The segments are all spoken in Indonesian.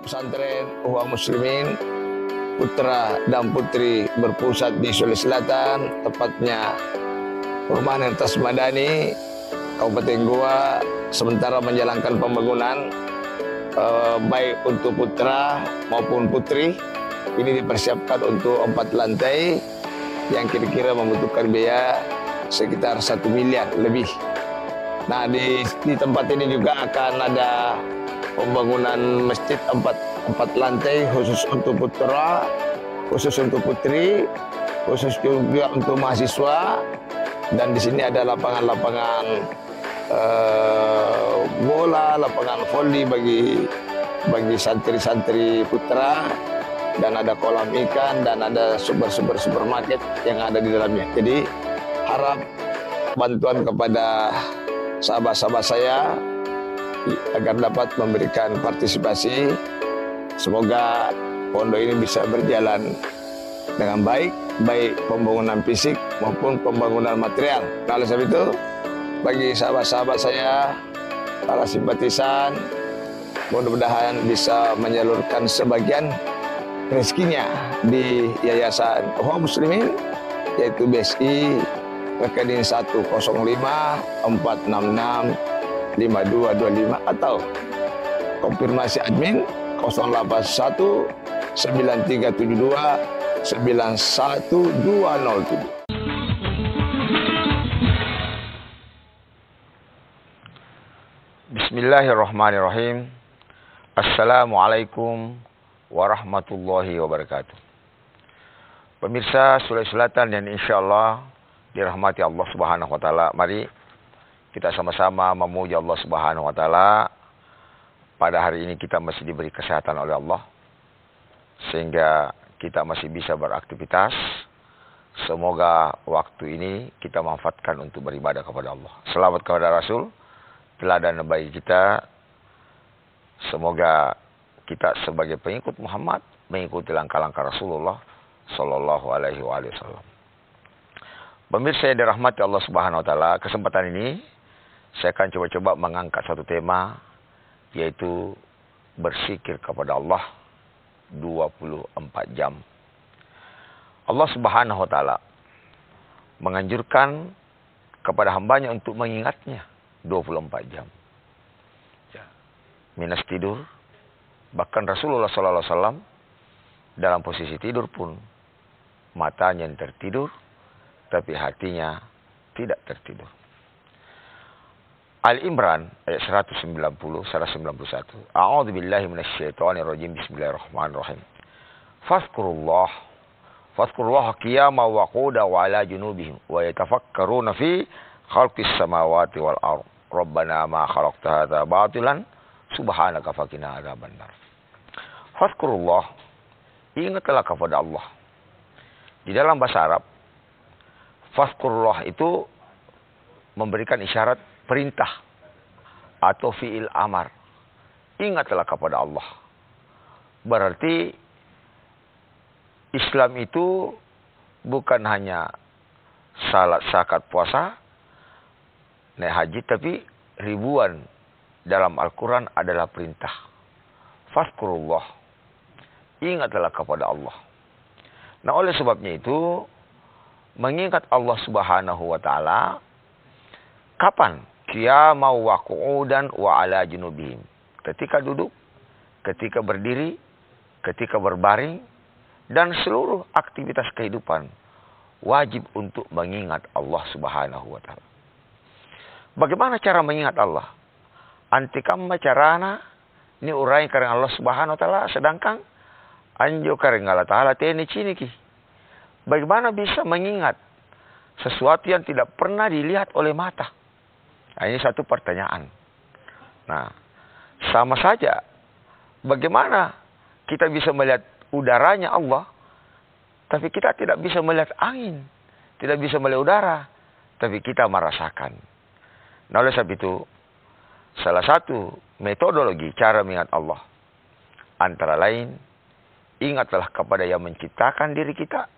Pesantren Ukhwah Muslimin putra dan putri berpusat di Sulawesi Selatan, tepatnya Perumahan Entes Madani, Kabupaten Goa, sementara menjalankan pembangunan baik untuk putra maupun putri. Ini dipersiapkan untuk 4 lantai yang kira-kira membutuhkan biaya sekitar 1 miliar lebih. Nah, di tempat ini juga akan ada pembangunan masjid 4 lantai khusus untuk putra, khusus untuk putri, khusus juga untuk mahasiswa, dan di sini ada lapangan-lapangan bola, lapangan voli bagi santri-santri putra, dan ada kolam ikan dan ada supermarket yang ada di dalamnya. Jadi harap bantuan kepada sahabat-sahabat saya agar dapat memberikan partisipasi. Semoga pondok ini bisa berjalan dengan baik pembangunan fisik maupun pembangunan material. Nah, oleh sebab itu, bagi sahabat-sahabat saya, para simpatisan, mudah-mudahan bisa menyalurkan sebagian rezekinya di Yayasan Ukhwah Muslimin, yaitu BSI rekening 105-466-5225 atau konfirmasi admin 081-9372-91207. Bismillahirrahmanirrahim. Assalamualaikum warahmatullahi wabarakatuh. Pemirsa Sulawesi Selatan yang insya Allah dirahmati Allah Subhanahu wa Ta'ala, mari kita sama-sama memuji Allah Subhanahu wa Ta'ala. Pada hari ini kita masih diberi kesehatan oleh Allah, sehingga kita masih bisa beraktivitas. Semoga waktu ini kita manfaatkan untuk beribadah kepada Allah. Selawat kepada Rasul, teladan bagi kita. Semoga kita sebagai pengikut Muhammad mengikuti langkah-langkah Rasulullah Sallallahu Alaihi Wasallam. Pemirsa yang dirahmati Allah Subhanahu Wa Taala, kesempatan ini saya akan coba-coba mengangkat satu tema, yaitu berzikir kepada Allah 24 jam. Allah Subhanahu Wa Taala menganjurkan kepada hambanya untuk mengingatnya 24 jam. Minus tidur, bahkan Rasulullah SAW dalam posisi tidur pun matanya yang tertidur, tapi hatinya tidak tertidur. Al-Imran ayat 191. A'udzu billahi minasyaitonir rajim. Bismillahirrahmanirrahim. Fadhkurullah qiyaman wa qu'udan wa 'ala junubihim wa yatafakkaruna fi khalqis samawati wal ardh. Rabbana ma khalaqta hadza batilan subhanaka faqina adzabannar. Fadhkurullah, ingatlah kepada Allah. Di dalam bahasa Arab, fadhkurullah itu memberikan isyarat perintah atau fi'il amar. Ingatlah kepada Allah. Berarti Islam itu bukan hanya salat, zakat, puasa, naik haji, tapi ribuan dalam Al-Quran adalah perintah. Fadhkurullah, ingatlah kepada Allah. Nah, oleh sebabnya itu, mengingat Allah Subhanahu wa Ta'ala kapan? Qiyaman wa qu'udan wa 'ala junubihim. Ketika duduk, ketika berdiri, ketika berbaring, dan seluruh aktivitas kehidupan wajib untuk mengingat Allah Subhanahu wa Ta'ala. Bagaimana cara mengingat Allah? Antikamma carana ni urai kareng Allah Subhanahu wa Ta'ala, sedangkan anjo kareng Allah Ta'ala teni ciniki. Bagaimana bisa mengingat sesuatu yang tidak pernah dilihat oleh mata? Nah, ini satu pertanyaan. Nah, sama saja. Bagaimana kita bisa melihat udaranya Allah, tapi kita tidak bisa melihat angin, tidak bisa melihat udara, tapi kita merasakan. Nah, oleh sebab itu, salah satu metodologi cara mengingat Allah, antara lain, ingatlah kepada yang menciptakan diri kita,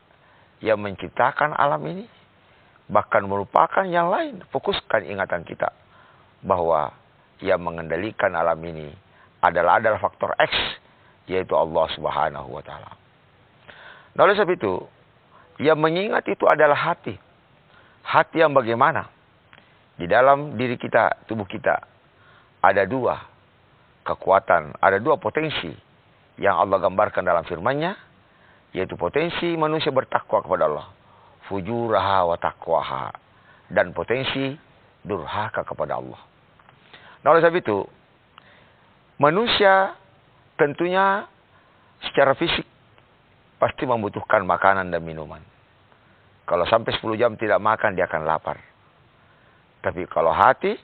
yang menciptakan alam ini, bahkan merupakan yang lain. Fokuskan ingatan kita bahwa yang mengendalikan alam ini adalah faktor X, yaitu Allah Subhanahu wa taala. Nah, oleh sebab itu, yang mengingat itu adalah hati. Hati yang bagaimana? Di dalam diri kita, tubuh kita, ada dua kekuatan, ada dua potensi yang Allah gambarkan dalam firman-Nya, yaitu potensi manusia bertakwa kepada Allah, fujuraha wa taqwaha, dan potensi durhaka kepada Allah. Nah, oleh sebab itu, manusia tentunya secara fisik pasti membutuhkan makanan dan minuman. Kalau sampai 10 jam tidak makan, dia akan lapar. Tapi kalau hati,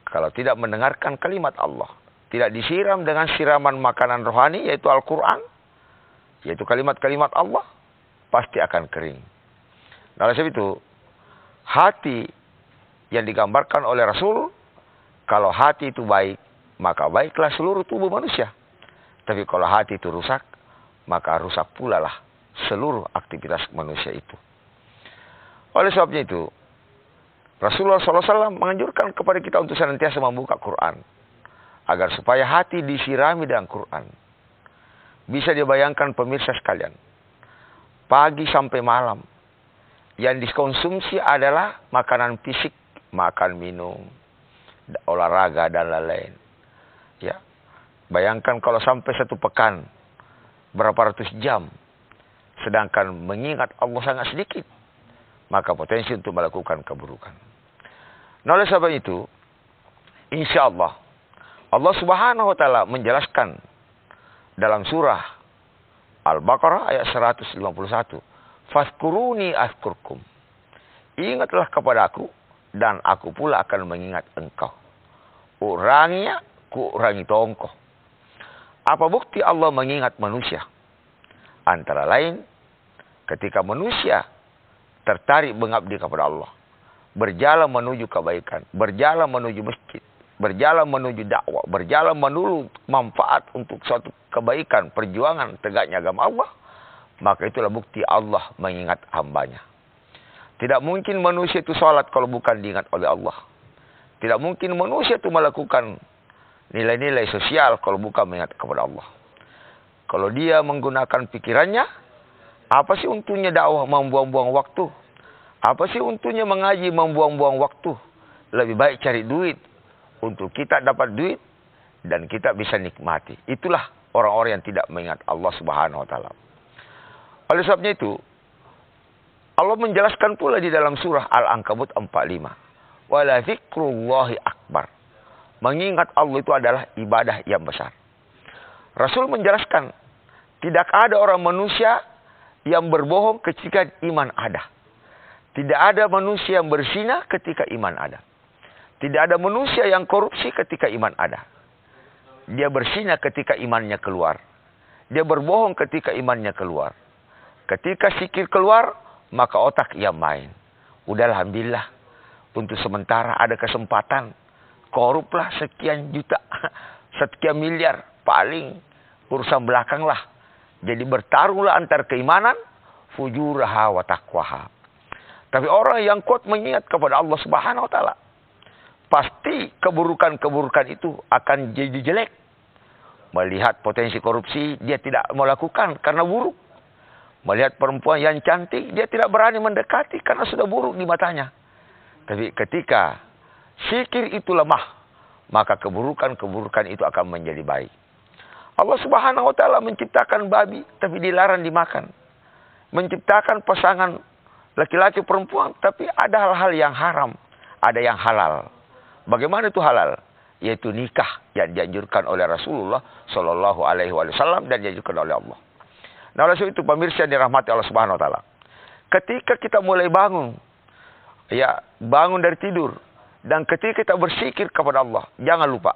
kalau tidak mendengarkan kalimat Allah, tidak disiram dengan siraman makanan rohani, yaitu Al-Quran, yaitu kalimat-kalimat Allah, pasti akan kering. Nah, oleh sebab itu, hati yang digambarkan oleh Rasul, kalau hati itu baik, maka baiklah seluruh tubuh manusia. Tapi kalau hati itu rusak, maka rusak pula lah seluruh aktivitas manusia itu. Oleh sebabnya itu, Rasulullah SAW menganjurkan kepada kita untuk senantiasa membuka Quran, agar supaya hati disirami dengan Quran. Bisa dibayangkan pemirsa sekalian, pagi sampai malam, yang dikonsumsi adalah makanan fisik, makan, minum, olahraga, dan lain-lain. Ya, bayangkan kalau sampai 1 pekan, berapa ratus jam, sedangkan mengingat Allah sangat sedikit, maka potensi untuk melakukan keburukan. Nah, oleh sebab itu, insya Allah, Allah Subhanahu wa taala menjelaskan dalam surah Al-Baqarah ayat 151, "Fazkuruni azkurkum." Ingatlah kepadaku dan aku pula akan mengingat engkau. Uranginya, ku urangi tongkoh. Apa bukti Allah mengingat manusia? Antara lain, ketika manusia tertarik mengabdi kepada Allah, berjalan menuju kebaikan, berjalan menuju masjid, berjalan menuju dakwah, berjalan menuju manfaat untuk suatu kebaikan, perjuangan tegaknya agama Allah, maka itulah bukti Allah mengingat hambanya. Tidak mungkin manusia itu sholat kalau bukan diingat oleh Allah. Tidak mungkin manusia itu melakukan nilai-nilai sosial kalau bukan mengingat kepada Allah. Kalau dia menggunakan pikirannya, apa sih untungnya dakwah membuang-buang waktu? Apa sih untungnya mengaji membuang-buang waktu? Lebih baik cari duit untuk kita dapat duit dan kita bisa nikmati. Itulah orang-orang yang tidak mengingat Allah Subhanahu wa taala. Oleh sebabnya itu, Allah menjelaskan pula di dalam surah Al-Ankabut 45. Wala dzikrullahi akbar. Mengingat Allah itu adalah ibadah yang besar. Rasul menjelaskan, tidak ada orang manusia yang berbohong ketika iman ada. Tidak ada manusia yang berzina ketika iman ada. Tidak ada manusia yang korupsi ketika iman ada. Dia berzina ketika imannya keluar. Dia berbohong ketika imannya keluar. Ketika sikir keluar, maka otak ia main. Udah, alhamdulillah, untuk sementara ada kesempatan. Koruplah sekian juta, sekian miliar, paling urusan belakang lah. Jadi bertarunglah antar keimanan, fujuraha wa taqwaha. Tapi orang yang kuat mengingat kepada Allah Subhanahu wa taala, pasti keburukan-keburukan itu akan jadi jelek. Melihat potensi korupsi, dia tidak melakukan karena buruk. Melihat perempuan yang cantik, dia tidak berani mendekati karena sudah buruk di matanya. Tapi ketika zikir itu lemah, maka keburukan-keburukan itu akan menjadi baik. Allah Subhanahu wa taala menciptakan babi, tapi dilarang dimakan. Menciptakan pasangan laki-laki perempuan, tapi ada hal-hal yang haram, ada yang halal. Bagaimana itu halal? Yaitu nikah yang dianjurkan oleh Rasulullah Shallallahu Alaihi Wasallam dan dianjurkan oleh Allah. Nah, oleh sebab itu pemirsa yang dirahmati Allah Subhanahu wa taala, ketika kita mulai bangun, ya bangun dari tidur, dan ketika kita berzikir kepada Allah, jangan lupa,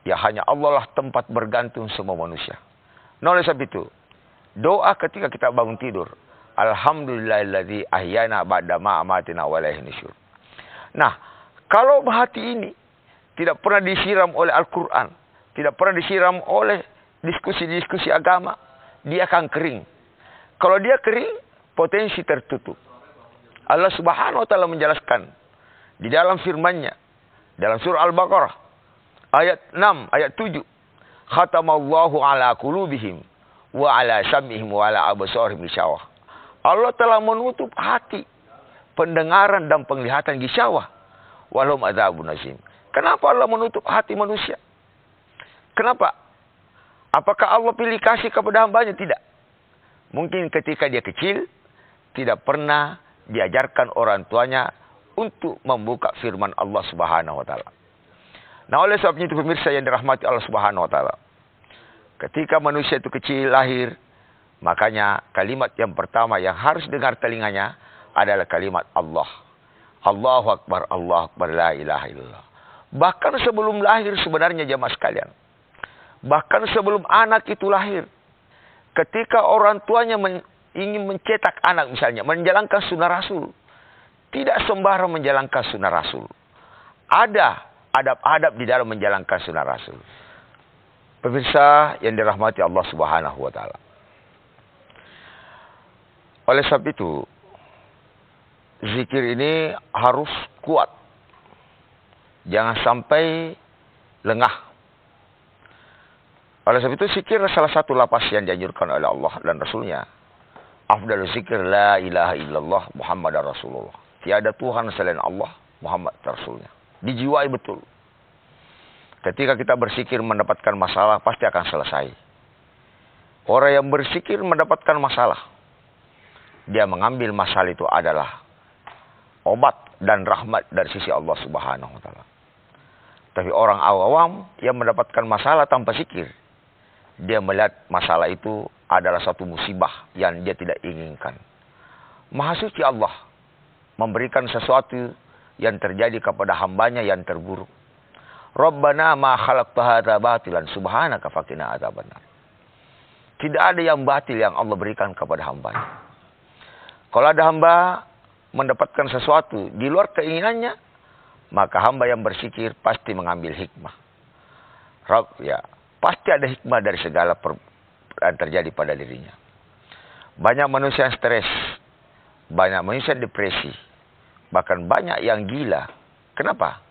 ya hanya Allah lah tempat bergantung semua manusia. Nah, oleh sebab itu, doa ketika kita bangun tidur, alhamdulillahilladzi ahyana ba'da ma amatina wa ilaihi nusyur. Nah, kalau hati ini tidak pernah disiram oleh Al-Quran, tidak pernah disiram oleh diskusi-diskusi agama, dia akan kering. Kalau dia kering, potensi tertutup. Allah Subhanahu wa taala menjelaskan di dalam firman-Nya dalam surah Al-Baqarah ayat 6, ayat 7. khatamallahu ala qulubihim wa ala sam'ihim wa ala absarihim ghishawah. Allah telah menutup hati, pendengaran dan penglihatan ghishawah. Walhum adzabun azim. Kenapa Allah menutup hati manusia? Kenapa? Apakah Allah pilih kasih kepada hambanya? Tidak. Mungkin ketika dia kecil, tidak pernah diajarkan orang tuanya untuk membuka firman Allah Subhanahu wa taala. Nah, oleh sebabnya itu pemirsa yang dirahmati Allah Subhanahu wa taala. Ketika manusia itu kecil lahir, makanya kalimat yang pertama yang harus dengar telinganya adalah kalimat Allah. Allahu Akbar, Allahu Akbar, la ilaha illallah. Bahkan sebelum lahir sebenarnya jamaah sekalian. Bahkan sebelum anak itu lahir. Ketika orang tuanya ingin mencetak anak misalnya, menjalankan sunnah Rasul. Tidak sembarang menjalankan sunnah Rasul. Ada adab-adab di dalam menjalankan sunnah Rasul. Pemirsa yang dirahmati Allah Subhanahu wa taala. Oleh sebab itu, zikir ini harus kuat. Jangan sampai lengah. Oleh sebab itu, zikir salah satu lapas yang dianjurkan oleh Allah dan Rasulnya. Afdalul zikir la ilaha illallah Muhammad Rasulullah. Tiada Tuhan selain Allah, Muhammad Rasulnya. Dijiwai betul. Ketika kita berzikir mendapatkan masalah, pasti akan selesai. Orang yang berzikir mendapatkan masalah, dia mengambil masalah itu adalah obat dan rahmat dari sisi Allah Subhanahu wa taala. Tapi orang awam yang mendapatkan masalah tanpa zikir, dia melihat masalah itu adalah satu musibah yang dia tidak inginkan. Maha suci Allah memberikan sesuatu yang terjadi kepada hambanya yang terburuk. Rabbana ma khalaqta hadza batilan subhanaka faqina adzabannar. Tidak ada yang batil yang Allah berikan kepada hambanya. Kalau ada hamba mendapatkan sesuatu di luar keinginannya, maka hamba yang berzikir pasti mengambil hikmah. Pasti ada hikmah dari segala yang terjadi pada dirinya. Banyak manusia yang stres, banyak manusia yang depresi, bahkan banyak yang gila. Kenapa?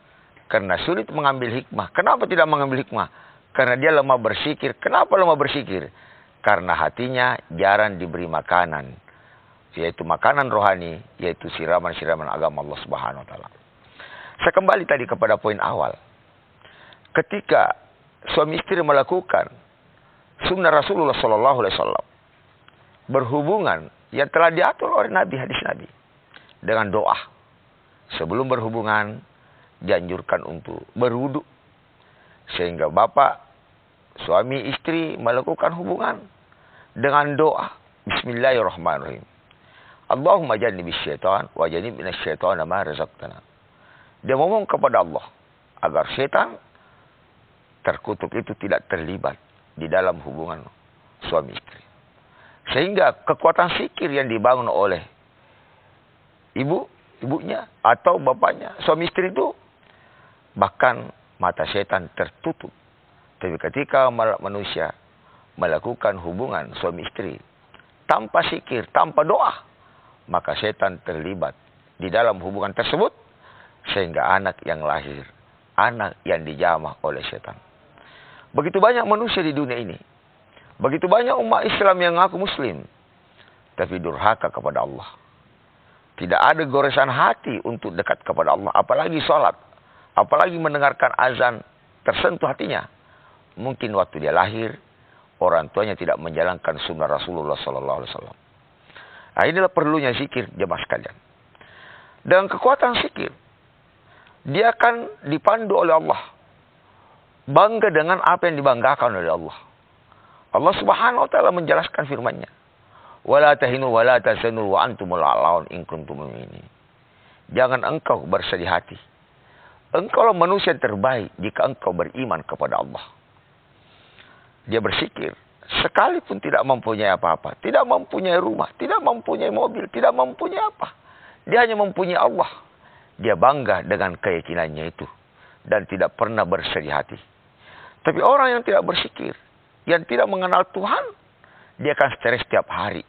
Karena sulit mengambil hikmah. Kenapa tidak mengambil hikmah? Karena dia lemah berzikir. Kenapa lemah berzikir? Karena hatinya jarang diberi makanan, yaitu makanan rohani, yaitu siraman-siraman agama Allah Subhanahu wa taala. Saya kembali tadi kepada poin awal. Ketika suami istri melakukan sunnah Rasulullah sallallahu alaihi wasallam, berhubungan yang telah diatur oleh Nabi, hadis Nabi, dengan doa. Sebelum berhubungan dianjurkan untuk berwudu, sehingga bapak, suami istri melakukan hubungan dengan doa Bismillahirrahmanirrahim. Allahumma jannibis syaitan wa jannibna syaitana ma razaqtana. Dia ngomong kepada Allah agar setan terkutuk itu tidak terlibat di dalam hubungan suami istri. Sehingga kekuatan zikir yang dibangun oleh ibunya atau bapaknya, suami istri itu, bahkan mata setan tertutup. Tapi ketika manusia melakukan hubungan suami istri tanpa zikir, tanpa doa, maka setan terlibat di dalam hubungan tersebut, sehingga anak yang lahir, anak yang dijamah oleh setan. Begitu banyak manusia di dunia ini, begitu banyak umat Islam yang ngaku muslim, tapi durhaka kepada Allah. Tidak ada goresan hati untuk dekat kepada Allah, apalagi sholat, apalagi mendengarkan azan, tersentuh hatinya. Mungkin waktu dia lahir, orang tuanya tidak menjalankan sunnah Rasulullah sallallahu alaihi wasallam. Nah, inilah perlunya zikir jemaah sekalian. Dengan kekuatan zikir, dia akan dipandu oleh Allah. Bangga dengan apa yang dibanggakan oleh Allah. Allah Subhanahu wa taala menjelaskan firman-Nya. Wala tahinu wala tahzanu wa antumul a'laun in kuntum mu'minin. Jangan engkau bersedih hati. Engkaulah manusia terbaik jika engkau beriman kepada Allah. Dia berzikir sekalipun tidak mempunyai apa-apa, tidak mempunyai rumah, tidak mempunyai mobil, tidak mempunyai apa. Dia hanya mempunyai Allah. Dia bangga dengan keyakinannya itu dan tidak pernah bersedih hati. Tapi orang yang tidak berzikir, yang tidak mengenal Tuhan, dia akan stres setiap hari.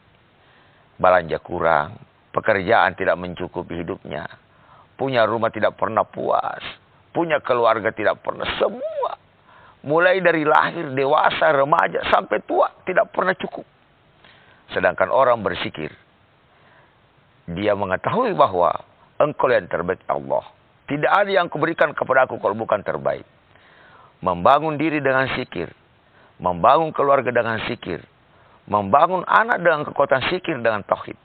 Belanja kurang, pekerjaan tidak mencukupi hidupnya, punya rumah tidak pernah puas, punya keluarga tidak pernah, semua mulai dari lahir, dewasa, remaja, sampai tua, tidak pernah cukup. Sedangkan orang berzikir, dia mengetahui bahwa engkau yang terbaik Allah. Tidak ada yang kuberikan kepada aku kalau bukan terbaik. Membangun diri dengan zikir, membangun keluarga dengan zikir, membangun anak dengan kekuatan zikir dengan tauhid.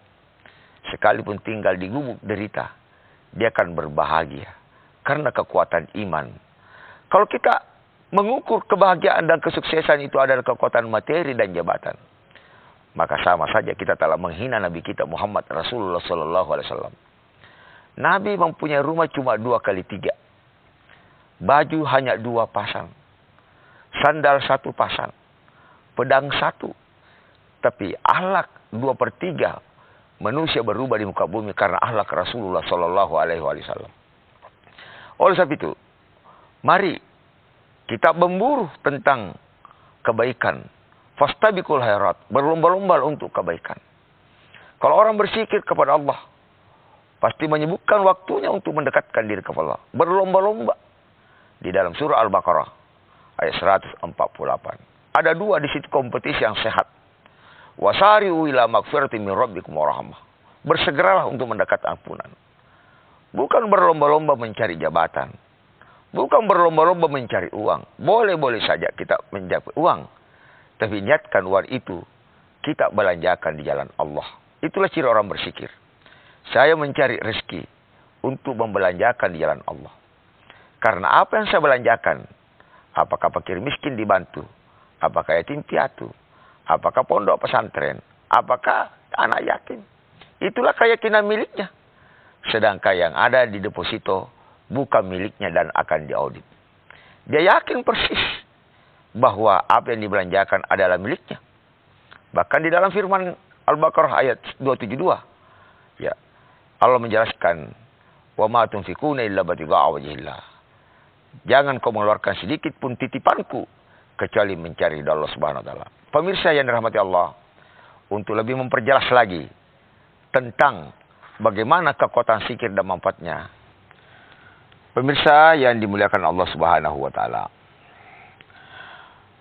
Sekalipun tinggal di gubuk derita, dia akan berbahagia karena kekuatan iman. Kalau kita mengukur kebahagiaan dan kesuksesan itu adalah kekuatan materi dan jabatan, maka sama saja kita telah menghina Nabi kita Muhammad Rasulullah SAW. Nabi mempunyai rumah cuma 2x3. Baju hanya 2 pasang. Sandal 1 pasang. Pedang 1. Tapi akhlak 2/3 manusia berubah di muka bumi karena akhlak Rasulullah SAW. Oleh sebab itu, mari kita memburu tentang kebaikan. Fastabiqul khairat, berlomba-lomba untuk kebaikan. Kalau orang berzikir kepada Allah, pasti menyebutkan waktunya untuk mendekatkan diri kepada Allah. Berlomba-lomba. Di dalam surah Al-Baqarah ayat 148. Ada 2 di situ kompetisi yang sehat. Wasari'u ila magfiratin min rabbikum wa rahmah. Bersegeralah untuk mendekat ampunan. Bukan berlomba-lomba mencari jabatan. Bukan berlomba-lomba mencari uang. Boleh-boleh saja kita mencari uang. Tapi niatkan uang itu kita belanjakan di jalan Allah. Itulah ciri orang berzikir. Saya mencari rezeki untuk membelanjakan di jalan Allah. Karena apa yang saya belanjakan? Apakah fakir miskin dibantu? Apakah yatim piatu? Apakah pondok pesantren? Apakah anak yatim? Itulah keyakinan miliknya. Sedangkan yang ada di deposito bukan miliknya dan akan diaudit. Dia yakin persis bahwa apa yang dibelanjakan adalah miliknya. Bahkan di dalam firman Al-Baqarah ayat 272. Ya, Allah menjelaskan, "Wa ma tunfikuna illa batigha'a wajhillah." Jangan kau mengeluarkan sedikit pun titipanku kecuali mencari ridha Allah Subhanahu wa taala. Pemirsa yang dirahmati Allah, untuk lebih memperjelas lagi tentang bagaimana kekuatan zikir dan manfaatnya. Pemirsa yang dimuliakan Allah Subhanahu wa taala.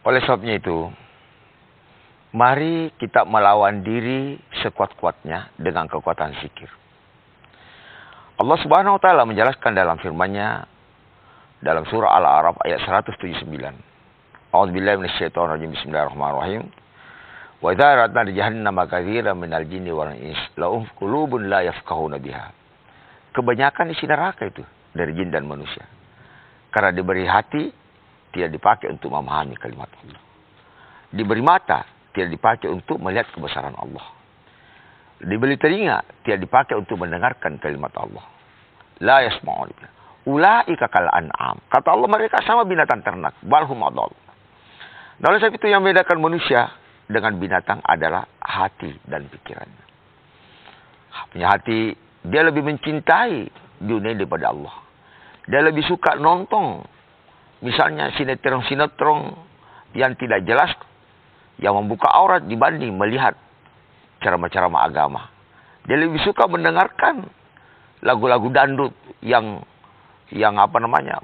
Oleh sebabnya itu, mari kita melawan diri sekuat-kuatnya dengan kekuatan zikir. Allah Subhanahu wa taala menjelaskan dalam firman-Nya dalam surah Al-A'raf ayat 179. A'udzubillahi minasyaitonir rajim. Bismillahirrahmanirrahim. Wa idza aradna jahannama katsiran minal jinni wal ins lahum qulubun la yafqahuna biha. Kebanyakan isi neraka itu dari jin dan manusia. Karena diberi hati tidak dipakai untuk memahami kalimat Allah. Diberi mata tidak dipakai untuk melihat kebesaran Allah. Diberi telinga tidak dipakai untuk mendengarkan kalimat Allah. La yasma'un biha. Ulaika kal an'am. Kata Allah, mereka sama binatang ternak. Balhum adall. Nah, oleh sebab itu yang membedakan manusia dengan binatang adalah hati dan pikirannya. Punya hati, dia lebih mencintai dunia daripada Allah. Dia lebih suka nonton, misalnya sinetron-sinetron yang tidak jelas, yang membuka aurat dibanding melihat ceramah-ceramah agama. Dia lebih suka mendengarkan lagu-lagu dangdut yang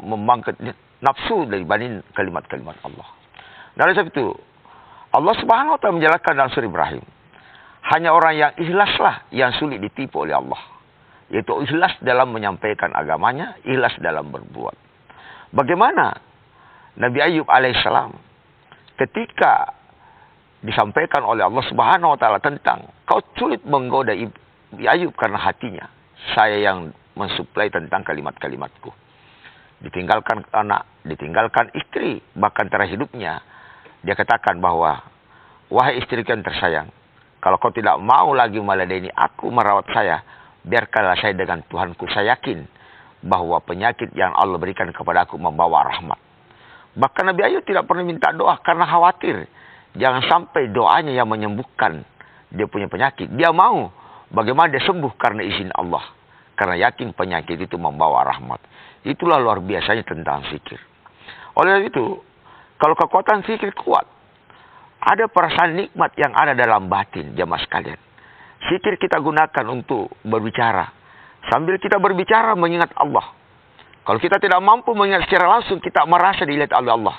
membangkit nafsu dibanding kalimat-kalimat Allah. Nah, oleh sebab itu, Allah Subhanahu wa taala menjelaskan dalam surah Ibrahim, hanya orang yang ikhlaslah yang sulit ditipu oleh Allah. Yaitu ikhlas dalam menyampaikan agamanya, ikhlas dalam berbuat. Bagaimana Nabi Ayub alaihissalam ketika disampaikan oleh Allah Subhanahu wa taala tentang kau sulit menggoda Ayub karena hatinya, saya yang mensuplai tentang kalimat-kalimatku. Ditinggalkan anak, ditinggalkan istri, bahkan terakhir hidupnya dia katakan bahwa, wahai istriku yang tersayang, kalau kau tidak mau lagi meladeni aku merawat saya, biarkanlah saya dengan Tuhanku. Saya yakin bahwa penyakit yang Allah berikan kepada aku membawa rahmat. Bahkan Nabi Ayub tidak pernah minta doa karena khawatir jangan sampai doanya yang menyembuhkan dia punya penyakit. Dia mau bagaimana dia sembuh karena izin Allah. Karena yakin penyakit itu membawa rahmat. Itulah luar biasanya tentang zikir. Oleh itu, kalau kekuatan zikir kuat, ada perasaan nikmat yang ada dalam batin jamaah sekalian. Zikir kita gunakan untuk berbicara. Sambil kita berbicara mengingat Allah. Kalau kita tidak mampu mengingat secara langsung, kita merasa dilihat oleh Allah.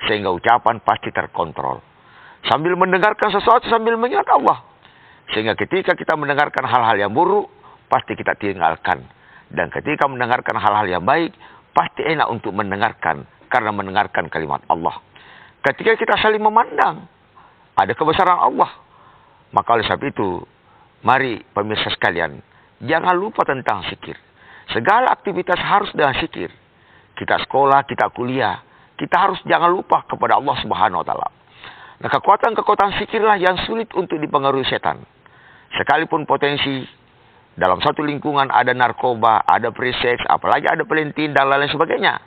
Sehingga ucapan pasti terkontrol. Sambil mendengarkan sesuatu, sambil mengingat Allah. Sehingga ketika kita mendengarkan hal-hal yang buruk, pasti kita tinggalkan. Dan ketika mendengarkan hal-hal yang baik, pasti enak untuk mendengarkan. Karena mendengarkan kalimat Allah. Ketika kita saling memandang, ada kebesaran Allah. Maka oleh sebab itu, mari pemirsa sekalian, jangan lupa tentang zikir. Segala aktivitas harus dengan zikir. Kita sekolah, kita kuliah, kita harus jangan lupa kepada Allah Subhanahu wa Ta'ala. Nah, kekuatan-kekuatan zikirlah yang sulit untuk dipengaruhi setan. Sekalipun potensi dalam satu lingkungan ada narkoba, ada pre-seks, apalagi ada pelintin dan lain sebagainya.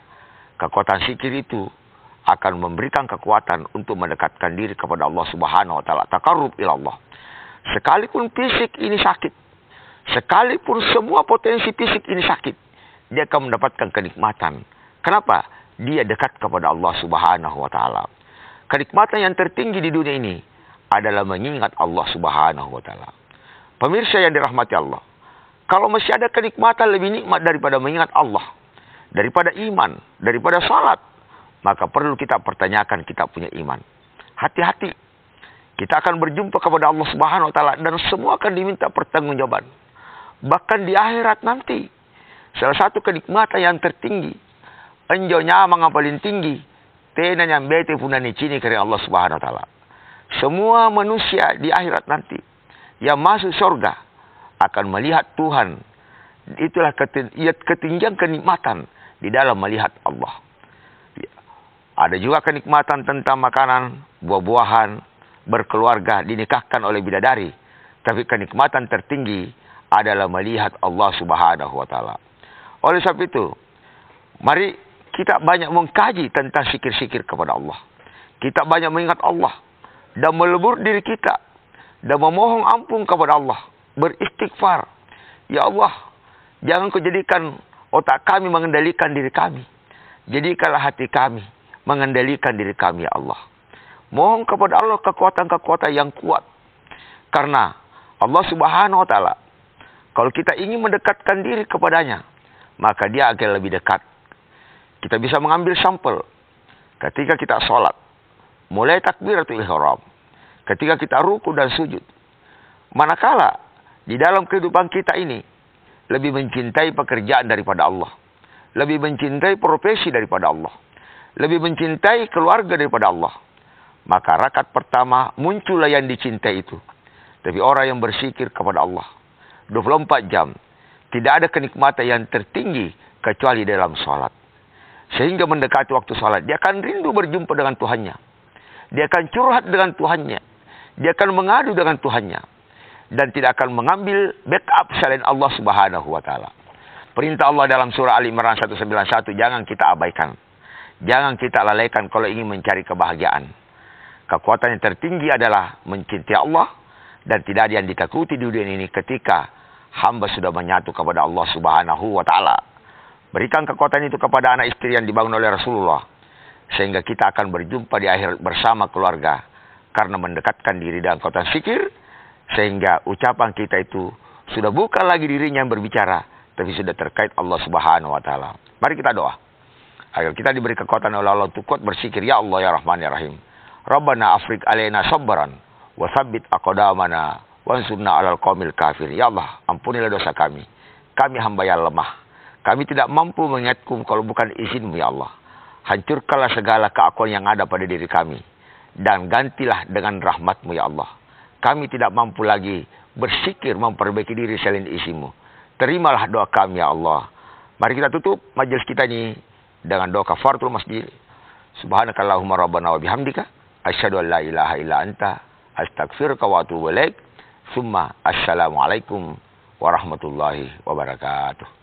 Kekuatan zikir itu akan memberikan kekuatan untuk mendekatkan diri kepada Allah Subhanahu wa Ta'ala. Taqarrub ila Allah. Sekalipun fisik ini sakit, sekalipun semua potensi fisik ini sakit, dia akan mendapatkan kenikmatan. Kenapa? Dia dekat kepada Allah Subhanahu wa Ta'ala. Kenikmatan yang tertinggi di dunia ini adalah mengingat Allah Subhanahu wa Ta'ala. Pemirsa yang dirahmati Allah, kalau masih ada kenikmatan lebih nikmat daripada mengingat Allah, daripada iman, daripada salat, maka perlu kita pertanyakan kita punya iman. Hati-hati. Kita akan berjumpa kepada Allah Subhanahu wa Ta'ala dan semua akan diminta pertanggungjawaban. Bahkan di akhirat nanti, salah satu kenikmatan yang tertinggi, enjonya yang paling tinggi, tena yang bete punani cini karena Allah Subhanahu wa Ta'ala. Semua manusia di akhirat nanti yang masuk surga akan melihat Tuhan. Itulah ketinggian kenikmatan di dalam melihat Allah. Ada juga kenikmatan tentang makanan, buah-buahan, berkeluarga, dinikahkan oleh bidadari. Tapi kenikmatan tertinggi adalah melihat Allah Subhanahu wa Ta'ala. Oleh sebab itu, mari kita banyak mengkaji tentang zikir-zikir kepada Allah. Kita banyak mengingat Allah dan melebur diri kita dan memohon ampun kepada Allah, beristighfar. Ya Allah, jangan kau jadikan otak kami mengendalikan diri kami. Jadikanlah hati kami mengendalikan diri kami, ya Allah. Mohon kepada Allah kekuatan-kekuatan yang kuat. Karena Allah Subhanahu wa Ta'ala, kalau kita ingin mendekatkan diri kepadanya, maka dia akan lebih dekat. Kita bisa mengambil sampel ketika kita sholat. Mulai takbiratul ihram. Ketika kita ruku dan sujud. Manakala di dalam kehidupan kita ini lebih mencintai pekerjaan daripada Allah. Lebih mencintai profesi daripada Allah. Lebih mencintai keluarga daripada Allah. Maka rakaat pertama muncullah yang dicintai itu. Tapi orang yang berzikir kepada Allah 24 jam. Tidak ada kenikmatan yang tertinggi kecuali dalam sholat. Sehingga mendekati waktu sholat, dia akan rindu berjumpa dengan Tuhannya. Dia akan curhat dengan Tuhannya. Dia akan mengadu dengan Tuhannya. Dan tidak akan mengambil backup selain Allah Subhanahu wa Ta'ala. Perintah Allah dalam surah Ali Imran 191, jangan kita abaikan. Jangan kita lalaikan kalau ingin mencari kebahagiaan. Kekuatan yang tertinggi adalah mencintai Allah. Dan tidak ada yang ditakuti di dunia ini ketika hamba sudah menyatu kepada Allah Subhanahu wa Ta'ala. Berikan kekuatan itu kepada anak istri yang dibangun oleh Rasulullah. Sehingga kita akan berjumpa di akhirat bersama keluarga. Karena mendekatkan diri dalam kekuatan zikir. Sehingga ucapan kita itu sudah bukan lagi dirinya yang berbicara. Tapi sudah terkait Allah Subhanahu wa Ta'ala. Mari kita doa. Agar kita diberi kekuatan oleh Allah untuk kuat berzikir. Ya Allah, ya Rahman, ya Rahim. Rabbana afrik alaina sabbaran. Wasabbit aqdamana. Wansurna alal qawmil kafir. Ya Allah, ampunilah dosa kami. Kami hamba yang lemah. Kami tidak mampu mengingatmu kalau bukan izinmu, ya Allah. Hancurkanlah segala keakuan yang ada pada diri kami. Dan gantilah dengan rahmatmu, ya Allah. Kami tidak mampu lagi bersikir memperbaiki diri selain izinmu. Terimalah doa kami, ya Allah. Mari kita tutup majelis kita ini dengan doa kafaratul masjid. Subhanakallahumma rabbana wa bihamdika. Asyhadu an la ilaha illa anta. Astaghfiruka wa atubu ilaik. Summa assalamualaikum warahmatullahi wabarakatuh.